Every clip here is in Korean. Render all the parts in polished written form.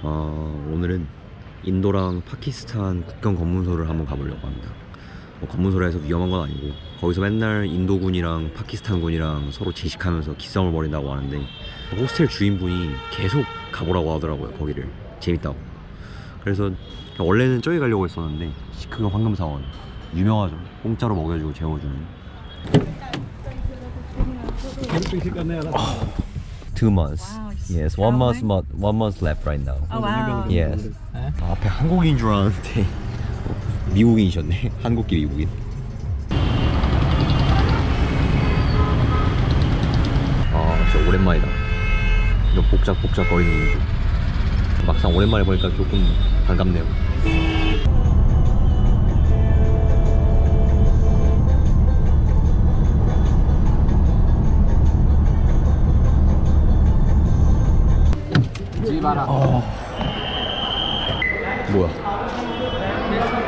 오늘은 인도랑 파키스탄 국경 검문소를 한번 가보려고 합니다. 검문소라 해서 위험한 건 아니고 거기서 맨날 인도군이랑 파키스탄군이랑 서로 제식하면서 기싸움을 벌인다고 하는데 호스텔 주인분이 계속 가보라고 하더라고요. 거기를 재밌다고. 그래서 원래는 저기 가려고 했었는데 시크가 황금사원 유명하죠. 공짜로 먹여주고 재워주는. 2 months. Wow, it's Yes, how 1 month left right now. Oh wow. Yes. 앞에 한국인 줄 알았는데 미국인이셨네. 한국계 미국인. 진짜 오랜만이다. 이런 복작복작거리는 인도. 막상 오랜만에 보니까 조금 반갑네요. 뭐야?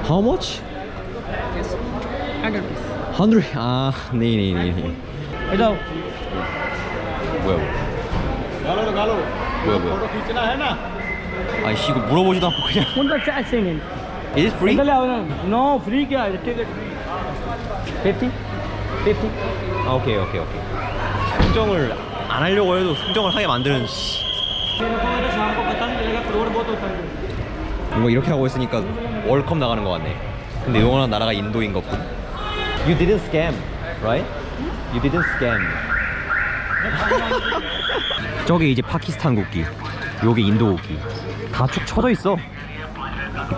How much? 100. 아, 네네네. इधर 뭐야? 뭐야? 아이씨, 이거 물어보지도 않고 그냥. कौन सा चाय सेंगे Is it free? इधर ले आओ ना नो फ्री क्या है टिकट 50 50 아, 오케이. 흥정을 안 하려고 해도 흥정을 하게 만드는 씨. मेरे को तो शाम को पता नहीं चलेगा करोड़ बहुत होता है 뭔가 이렇게 하고 있으니까 월컵 나가는 것 같네. 근데 영원한 나라가 인도인 것뿐. You didn't scam, right? You didn't scam. 저기 이제 파키스탄 국기, 여기 인도 국기. 다 축 쳐져 있어.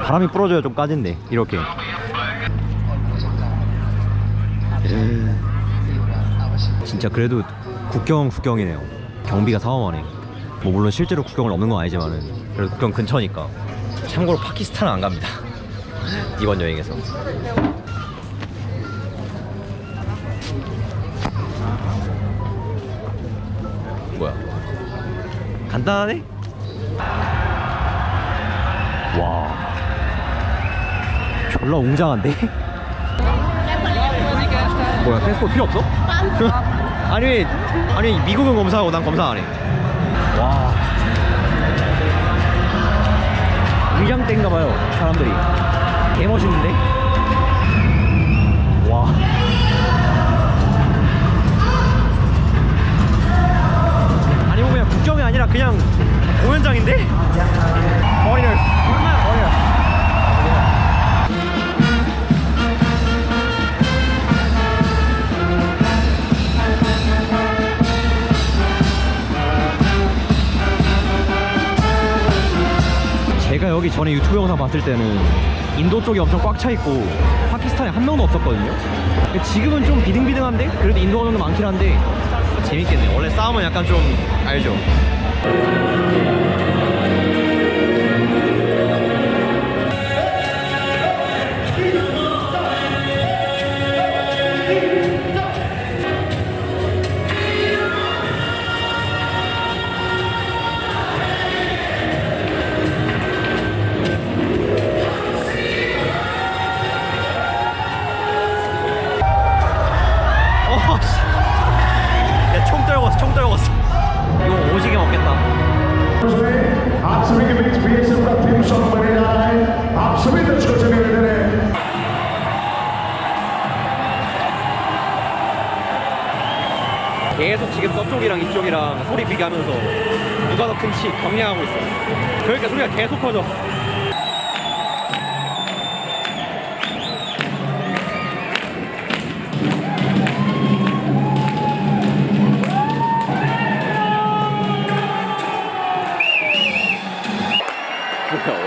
바람이 불어줘야 좀 까진데 이렇게. 진짜 그래도 국경이네요. 경비가 사엄하네. 뭐 물론 실제로 국경을 넘는 건 아니지만은 그래도 국경 근처니까. 참고로 파키스탄은 안 갑니다. 이번 여행에서. 뭐야? 간단하네? 와, 졸라 웅장한데? 뭐야, 패스포트 필요 없어? 아니 미국은 검사하고 난 검사 안 해. 와, 위장대인가봐요 사람들이. 개멋있는데? 와, 아니 뭐 그냥 국경이 아니라 그냥 공연장인데? Foreigners. 제가 여기 전에 유튜브 영상 봤을 때는 인도 쪽이 엄청 꽉 차 있고 파키스탄에 한 명도 없었거든요. 지금은 좀 비등비등한데 그래도 인도가 좀 많긴 한데 재밌겠네. 원래 싸움은 약간 좀 알죠. 총 떨궜어. 이거 오지게 먹겠다. आप सभी के बीच BSF का थीम सॉन्ग बने जा रहा है। आप सभी दर्शकों से निवेदन है 계속 지금 저쪽이랑 이쪽이랑 소리 비교하면서 누가 더 큰지 경량하고 있어. 그러니까 소리가 계속 커져.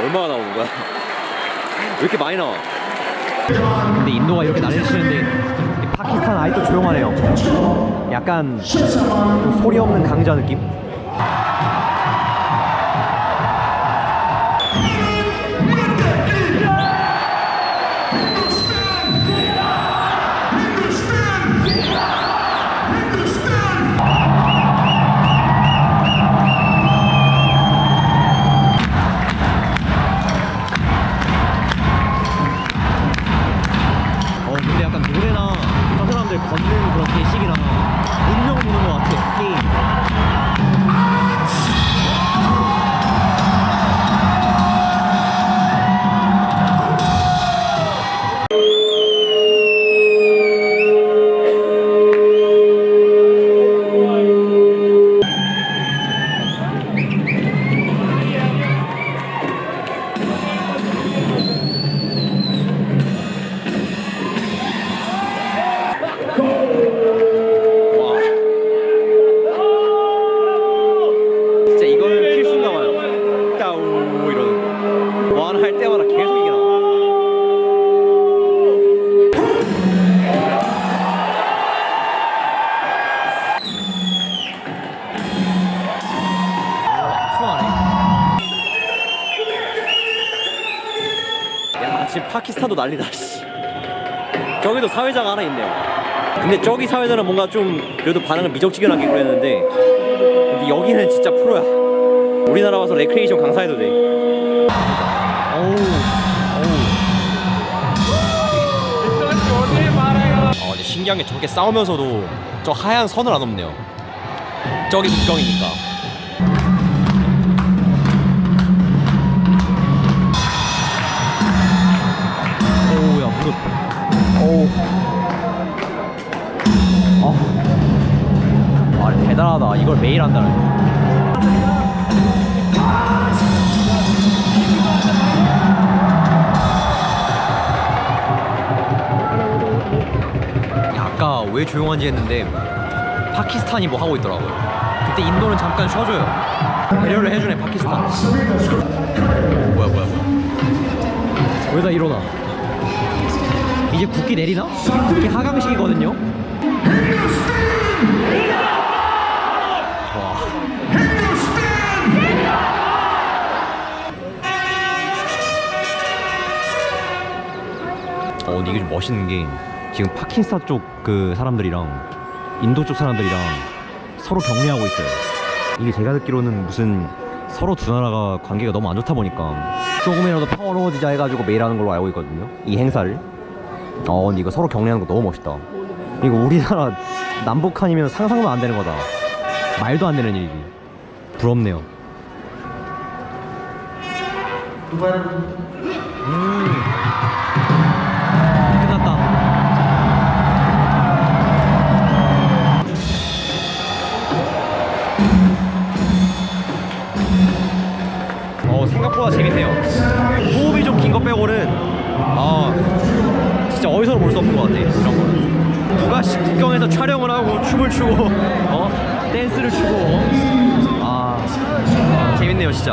얼마나 나오는 거야? 왜 이렇게 많이 나와? 근데 인도가 이렇게 난리를 치는데 파키스탄 아직도 조용하네요. 약간 좀 소리 없는 강자 느낌? 걷는 그런 게시기랑 운명 보는 것 같아. 게임. 지금 파키스탄도 난리다. 씨. 저기도 사회자가 하나 있네요. 근데 저기 사회자는 뭔가 좀 그래도 반응을 미적지근하게 그랬는데 근데 여기는 진짜 프로야. 우리나라 와서 레크레이션 강사해도 돼. 근데 신기한 게 저렇게 싸우면서도 저 하얀 선을 안 넘네요. 저기 국경이니까. 오야 무릎. 오. 아 대단하다. 이걸 매일 한다는. 아까 왜 조용한지 했는데 파키스탄이 뭐 하고 있더라고요. 그때 인도는 잠깐 쉬어줘요. 배려를 해주네 파키스탄. 뭐야 왜 다 일어나? 이제 국기 내리나? 국기 하강식이거든요. 와. 근데 이게 좀 멋있는 게 지금 파키스탄 쪽 그 사람들이랑 인도 쪽 사람들이랑 서로 격려하고 있어요. 이게 제가 듣기로는 무슨 서로 두 나라가 관계가 너무 안 좋다 보니까 조금이라도 평화로워지자 해가지고 매일 하는 걸로 알고 있거든요, 이 행사를. 근데 이거 서로 격려하는 거 너무 멋있다. 이거 우리나라 남북한이면 상상도 안 되는 거다. 말도 안 되는 일이지. 부럽네요. 끝났다. 생각보다 재밌네요. 호흡이 좀 긴 거 빼고는 진짜 어디서도 볼 수 없는 것 같아. 이런 거는 누가 국경에서 촬영을 하고 춤을 추고 댄스를 추고 재밌네요 진짜.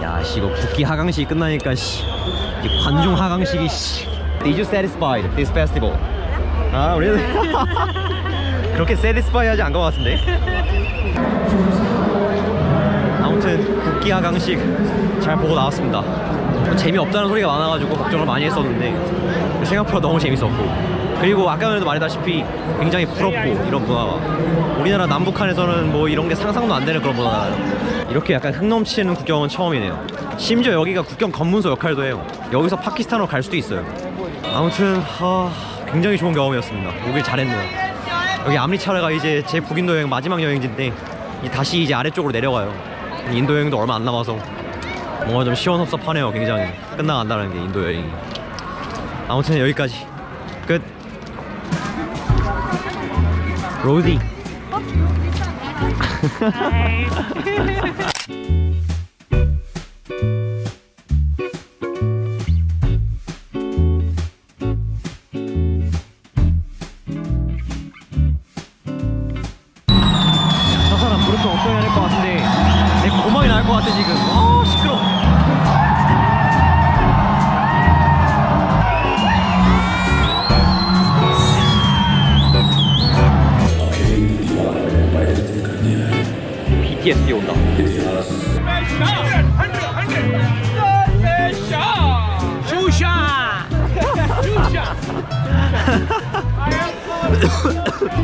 야 씨, 이거 국기 하강식이 끝나니까 씨, 관중 하강식이 씨. Did you satisfied this festival? really? 그렇게 satisfy 하지 않은 것 같은데. 아무튼 국기 하강식 잘 보고 나왔습니다. 재미없다는 소리가 많아가지고 걱정을 많이 했었는데 생각보다 너무 재밌었고, 그리고 아까 전에도 말했다시피 굉장히 부럽고, 이런 문화가 우리나라 남북한에서는 뭐 이런 게 상상도 안 되는 그런 문화잖아요. 이렇게 약간 흥 넘치는 국경은 처음이네요. 심지어 여기가 국경 검문소 역할도 해요. 여기서 파키스탄으로 갈 수도 있어요. 아무튼 굉장히 좋은 경험이었습니다. 오길 잘했네요. 여기 암리차라가 이제 제 북인도 여행 마지막 여행지인데 다시 이제 아래쪽으로 내려가요. 인도 여행도 얼마 안 남아서 뭔가 좀 시원섭섭하네요. 굉장히 끝나간다는 게 인도 여행이. 아무튼 여기까지 끝. 로지. 저 사람 무릎 좀 엉덩이 할 것 같은데 내 고막이 날 것 같아 지금. 시끄러워. BTS 온다. 슈샤.